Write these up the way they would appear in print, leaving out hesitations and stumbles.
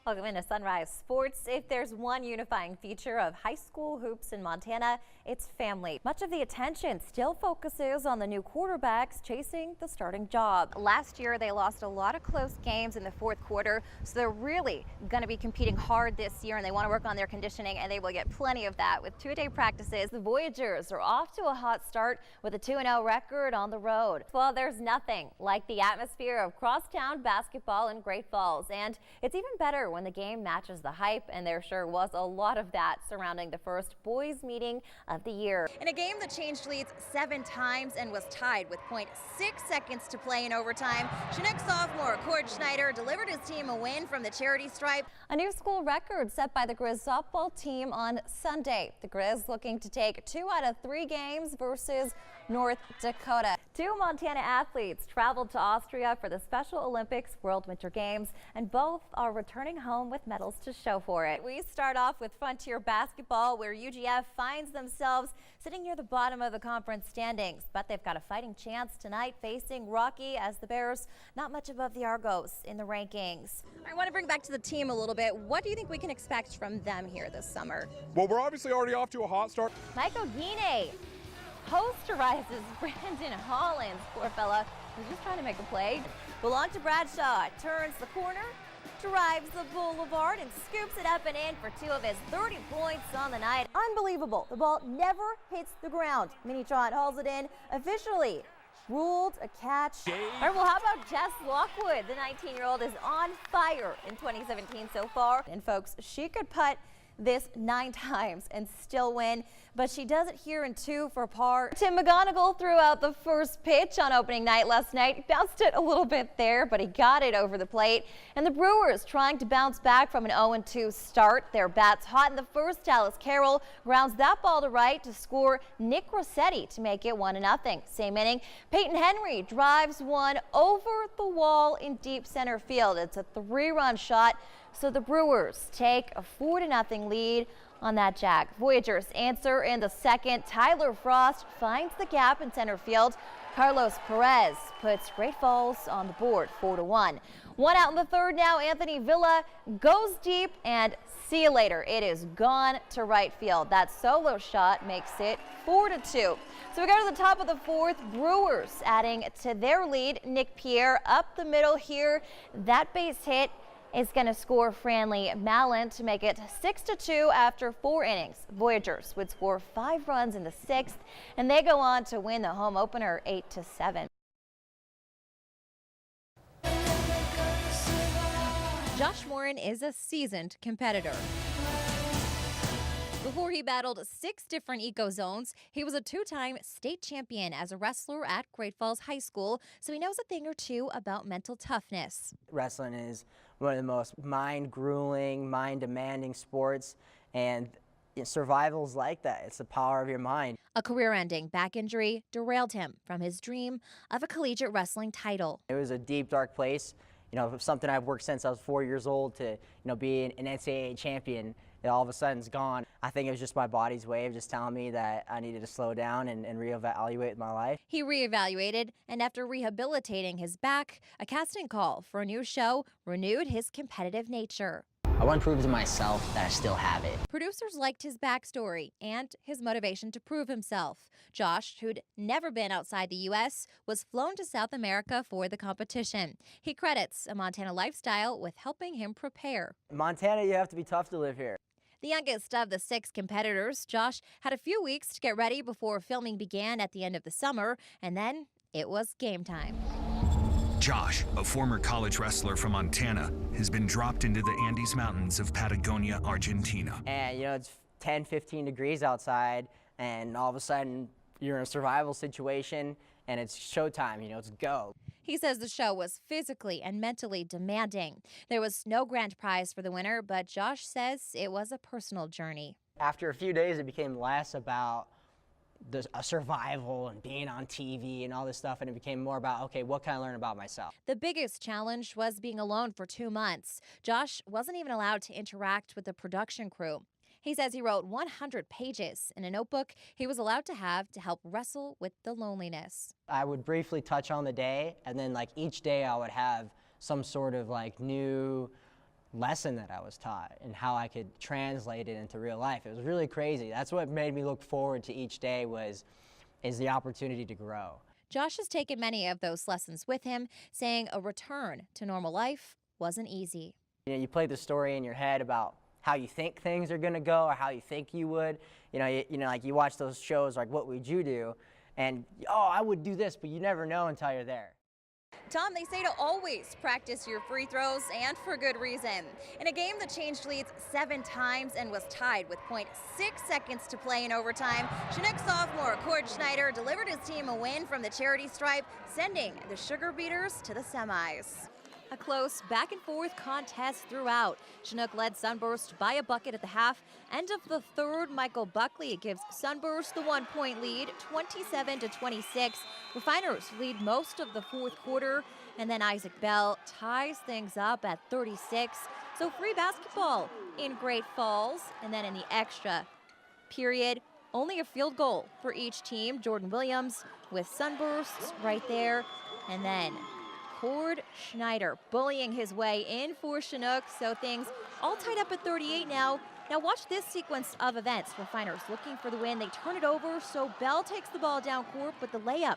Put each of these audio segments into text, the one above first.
Welcome into Sunrise Sports. If there's one unifying feature of high school hoops in Montana, it's family. Much of the attention still focuses on the new quarterbacks chasing the starting job. Last year, they lost a lot of close games in the fourth quarter, so they're really going to be competing hard this year, and they want to work on their conditioning, and they will get plenty of that with two-day practices. The Voyagers are off to a hot start with a 2-0 record on the road. Well, there's nothing like the atmosphere of crosstown basketball in Great Falls, and it's even better when the game matches the hype, and there sure was a lot of that surrounding the first boys meeting of the year. In a game that changed leads 7 times and was tied with 0.6 seconds to play in overtime, CHINOOK sophomore Cord Schneider delivered his team a win from the charity stripe. A new school record set by the Grizz softball team on Sunday. The Grizz looking to take 2 out of 3 games versus North Dakota. 2 Montana athletes traveled to Austria for the Special Olympics World Winter Games, and both are returning home with medals to show for it. We start off with Frontier basketball, where UGF finds themselves sitting near the bottom of the conference standings, but they've got a fighting chance tonight facing Rocky, as the Bears not much above the Argos in the rankings. I want to bring back to the team a little bit. What do you think we can expect from them here this summer? Well, we're obviously already off to a hot start. Michael Guinea posterizes Brandon Hollins. Poor fella was just trying to make a play. Belong to Bradshaw, turns the corner, drives the boulevard, and scoops it up and in for 2 of his 30 points on the night. Unbelievable. The ball never hits the ground. Minitron hauls it in, officially ruled a catch. All right, well, how about Jess Lockwood? The 19-year-old is on fire in 2017 so far. And folks, she could putt this 9 times and still win, but she does it here in 2 for par. Tim McGonigal threw out the first pitch on opening night last night. Bounced it a little bit there, but he got it over the plate. And the Brewers trying to bounce back from an 0-2 start. Their bats hot in the first. Dallas Carroll grounds that ball to right to score Nick Rossetti to make it 1-0. Same inning, Peyton Henry drives one over the wall in deep center field. It's a 3-run shot, so the Brewers take a 4-0 lead on that jack. Voyagers answer in the second. Tyler Frost finds the gap in center field. Carlos Perez puts Great Falls on the board, 4-1. 1 out in the third now. Anthony Villa goes deep, and see you later. It is gone to right field. That solo shot makes it 4-2. So we go to the top of the 4th. Brewers adding to their lead. Nick Pierre up the middle here. That base hit is going to score Franley Mallon to make it 6-2 after 4 innings. Voyagers would score 5 runs in the 6th, and they go on to win the home opener 8-7. Josh Morin is a seasoned competitor. Before he battled 6 different eco zones, he was a 2-time state champion as a wrestler at Great Falls High School, so he knows a thing or two about mental toughness. Wrestling is one of the most mind-grueling, mind-demanding sports, and survival's like that. It's the power of your mind. A career-ending back injury derailed him from his dream of a collegiate wrestling title. It was a deep, dark place. You know, something I've worked since I was 4 years old to, be an NCAA champion. It all of a sudden is gone. I think it was just my body's way of just telling me that I needed to slow down and reevaluate my life. He reevaluated, and after rehabilitating his back, a casting call for a new show renewed his competitive nature. I want to prove to myself that I still have it. Producers liked his backstory and his motivation to prove himself. Josh, who'd never been outside the U.S., was flown to South America for the competition. He credits a Montana lifestyle with helping him prepare. Montana, you have to be tough to live here. The youngest of the 6 competitors, Josh had a few weeks to get ready before filming began at the end of the summer, and then it was game time. Josh, a former college wrestler from Montana, has been dropped into the Andes Mountains of Patagonia, Argentina. And, it's 10, 15 degrees outside, and all of a sudden you're in a survival situation, and it's showtime, it's go. He says the show was physically and mentally demanding. There was no grand prize for the winner, but Josh says it was a personal journey. After a few days, it became less about a survival and being on TV and all this stuff, and it became more about, okay, what can I learn about myself? The biggest challenge was being alone for 2 months. Josh wasn't even allowed to interact with the production crew. He says he wrote 100 pages in a notebook he was allowed to have to help wrestle with the loneliness. I would briefly touch on the day, and then each day I would have some sort of new lesson that I was taught and how I could translate it into real life. It was really crazy. That's what made me look forward to each day is the opportunity to grow. Josh has taken many of those lessons with him, saying a return to normal life wasn't easy. You know, you play the story in your head about how you think things are going to go or how you think you would. You know, like you watch those shows like What Would You Do? And, oh, I would do this, but you never know until you're there. Tom, they say to always practice your free throws, and for good reason. In a game that changed leads 7 times and was tied with 0.6 seconds to play in overtime, Chinook sophomore Cord Schneider delivered his team a win from the charity stripe, sending the Sugar Beaters to the semis. A close back-and-forth contest throughout. Chinook led Sunburst by a bucket at the half. End of the third, Michael Buckley gives Sunburst the 1-point lead, 27-26. Refiners lead most of the fourth quarter, and then Isaac Bell ties things up at 36. So free basketball in Great Falls, and then in the extra period, only a field goal for each team. Jordan Williams with Sunbursts right there, and then Cord Schneider bullying his way in for Chinook, so things all tied up at 38 now. Now watch this sequence of events. Refiners looking for the win. They turn it over, so Bell takes the ball down court, but the layup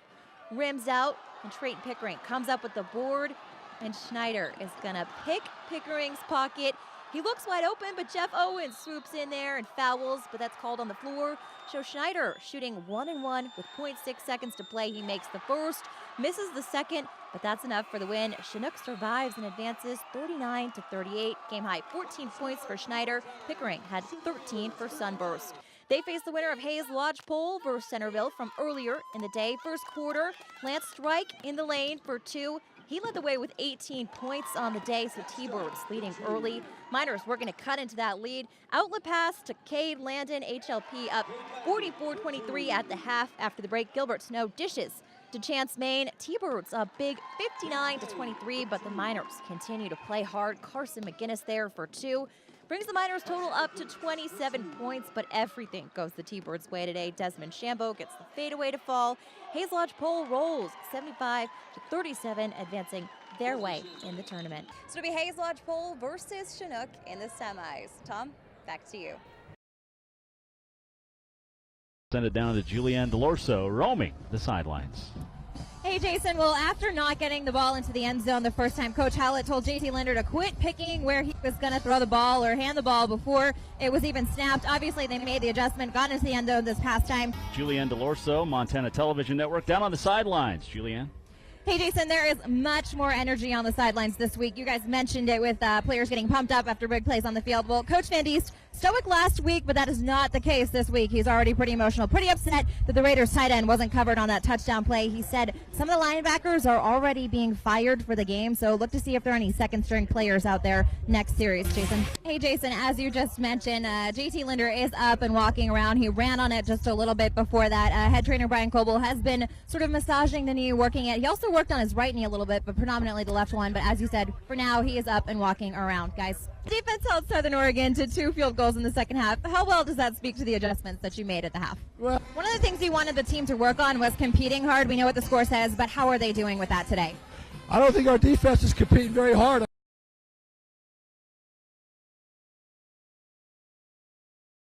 rims out, and Trayton Pickering comes up with the board, and Schneider is gonna pick Pickering's pocket. He looks wide open, but Jeff Owens swoops in there and fouls, but that's called on the floor. So Schneider shooting 1-and-1 with 0.6 seconds to play. He makes the first, misses the second, but that's enough for the win. Chinook survives and advances 39-38. Game high 14 points for Schneider. Pickering had 13 for Sunburst. They face the winner of Hayes Lodgepole versus Centerville from earlier in the day. First quarter, Lance Strike in the lane for 2. He led the way with 18 points on the day, so T-Birds leading early. Miners were going to cut into that lead. Outlet pass to Cade Landon, HLP up 44-23 at the half. After the break, Gilbert Snow dishes to Chance Main. T-Birds up big 59-23, but the Miners continue to play hard. Carson McGinnis there for 2. Brings the Miners total up to 27 points, but everything goes the T-Birds' way today. Desmond Shambo gets the fadeaway to fall. Hayes Lodgepole rolls 75-37, advancing their way in the tournament. So it'll be Hayes Lodgepole versus Chinook in the semis. Tom, back to you. Send it down to Julianne Dellorso, roaming the sidelines. Hey, Jason. Well, after not getting the ball into the end zone the first time, Coach Hallett told JT Linder to quit picking where he was going to throw the ball or hand the ball before it was even snapped. Obviously, they made the adjustment, got into the end zone this past time. Julianne Dellorso, Montana Television Network, down on the sidelines. Julianne. Hey, Jason, there is much more energy on the sidelines this week. You guys mentioned it with players getting pumped up after big plays on the field. Well, Coach Van Diest, stoic last week, but that is not the case this week. He's already pretty emotional, pretty upset that the Raiders tight end wasn't covered on that touchdown play. He said some of the linebackers are already being fired for the game, so look to see if there are any second-string players out there next series, Jason. Hey, Jason, as you just mentioned, JT Linder is up and walking around. He ran on it just a little bit before that. Head trainer Brian Coble has been sort of massaging the knee, working it. He also worked on his right knee a little bit, but predominantly the left one. But as you said, for now, he is up and walking around, guys. Defense held Southern Oregon to 2 field goals in the second half. How well does that speak to the adjustments that you made at the half? Well, one of the things you wanted the team to work on was competing hard. We know what the score says, but how are they doing with that today? I don't think our defense is competing very hard.